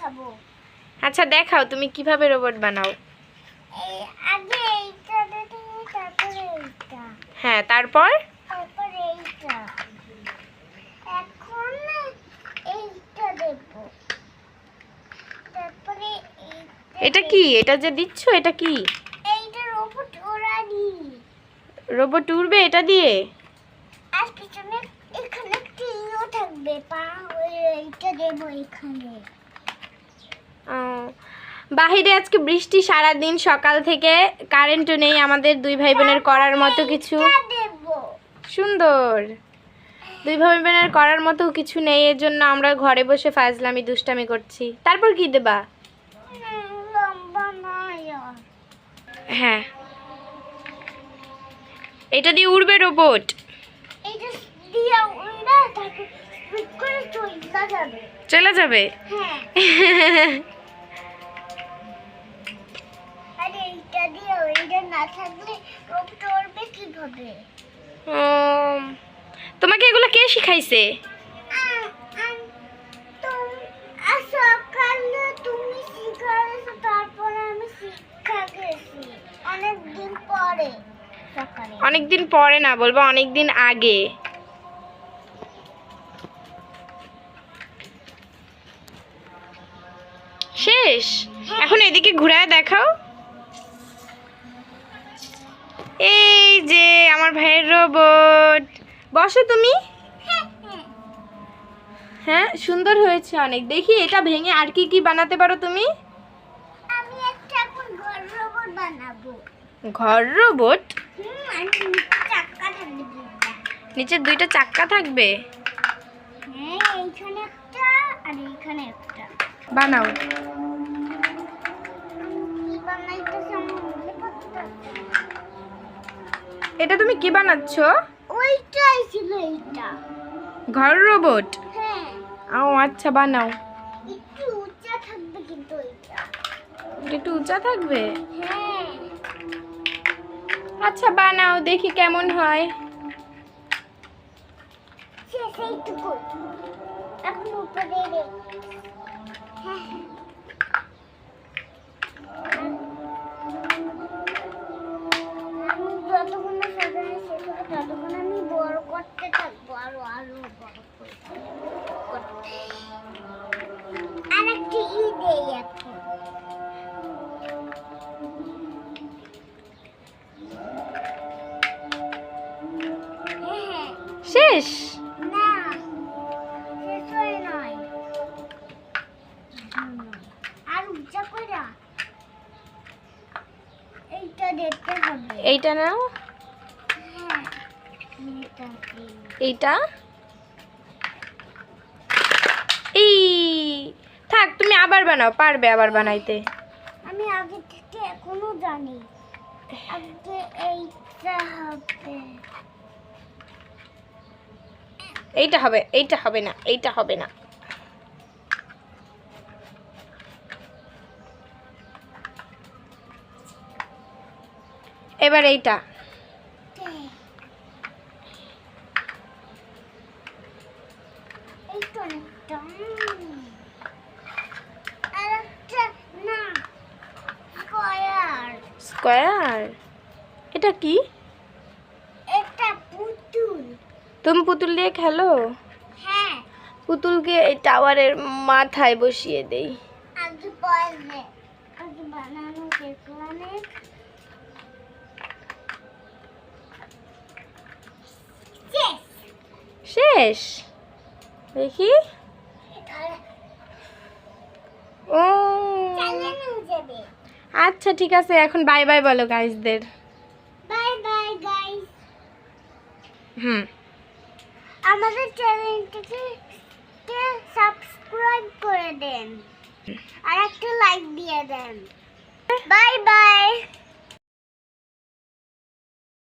দেখাবো। আচ্ছা দেখাও তুমি কিভাবে রোবট বানাও। আগে এইটা দিতে, তারপরে এইটা, হ্যাঁ তারপর তারপরে এইটা, এখন এইটা দেব, তারপরে এটা কি? এটা যে দিচ্ছ এটা কি? এইটা রোবট ওড়ানি। রোবট উড়বে এটা দিয়ে? আর পিছনে এখানে একটা ইও থাকবে, পা এইটা দেব এখানে। বাহিরে আজকে বৃষ্টি সারাদিন সকাল থেকে, কারেন্টও নেই। আমাদের দুই ভাই বোনের করার মতো কিছু দেব সুন্দর, দুই ভাই বোনের করার মতো কিছু নেই, এর জন্য আমরা ঘরে বসে ফাজলামি দুষ্টামি করছি। তারপর কি দেবা? লম্বা নয়। হ্যাঁ এটা দিয়ে উড়বে রোবট। এইটা দিয়া উড়া তারপর স্পিড করে চলে যাবে। চলে যাবে? হ্যাঁ। আরে এইটা দিয়ে ওইটা না থাকলে রোবট উড়বে কিভাবে? তোমাকে এগুলো কে শিখাইছে? সকালে তুমি শিখাইছো, তারপরে আমি শিক্ষা গেছি অনেকদিন পরে। সকালে অনেকদিন পরে না, বলবো অনেকদিন আগে। শেষ? এখন এদিকে ঘুরায় দেখাও। এই যে আমার ভাইয়ের রোবট। বসো তুমি। হ্যাঁ সুন্দর হয়েছে অনেক। দেখি এটা ভেঙে আর কি কি বানাতে পারো তুমি। আমি একটা এখন ঘর রোবট বানাবো। ঘর রোবট? আর নিচে চাকা থাকবে দুইটা। নিচে দুইটা চাক্কা থাকবে? হ্যাঁ, এইখানে একটা আর এইখানে একটা। বানাও। বানাইতেছি আমার মনে পড়ছে। এটা তুমি কি বানাচ্ছ? ওইটাই ছিল এইটা। ঘর রোবট? হ্যাঁ। ও আচ্ছা বানাও। একটু উঁচা থাকবে কিন্তু এইটা। এটা একটু উঁচা থাকবে? হ্যাঁ। আচ্ছা বানাও দেখি কেমন হয়। সেইটুকু এখন উপরে রে। হ্যাঁ। আমি যতক্ষণ না সাজানো শেষ হবে ততক্ষণ আমি বড় করতে থাকবো, আরো আরো বড় করতে। আর একটি দেই এখন। শেষ? না, শেষ হয় নাই। আর উঁচা কইরা এইটা দেখতে হবে। এইটা নাও। হ্যাঁ, এইটা দিই। এইটা এই থাক, তুমি আবার বানাও, পারবে আবার বানাইতে। আমি আগে থেকে এখনো জানি। আগে এইটা হবে। এইটা হবে, এইটা হবে না, এইটা হবে না। এবার এইটা। এইটা অনেকটা। আর একটা না, স্কয়ার। স্কয়ার? এটা কি? এটা পুতুল। তুমি পুতুল দিয়ে খেলো? হ্যাঁ। পুতুলকে এই টাওয়ারের মাথায় বসিয়ে দেই। আগে পরে আগে বানানো দেখলাম। শেষ? দেখি। ও আচ্ছা ঠিক আছে, এখন বাই বাই বলো গাইসদের। Bye bye guys. আমাদের চ্যানেলটিকে সাবস্ক্রাইব করে দেন আর একটা লাইক দিয়ে দেন। Bye bye.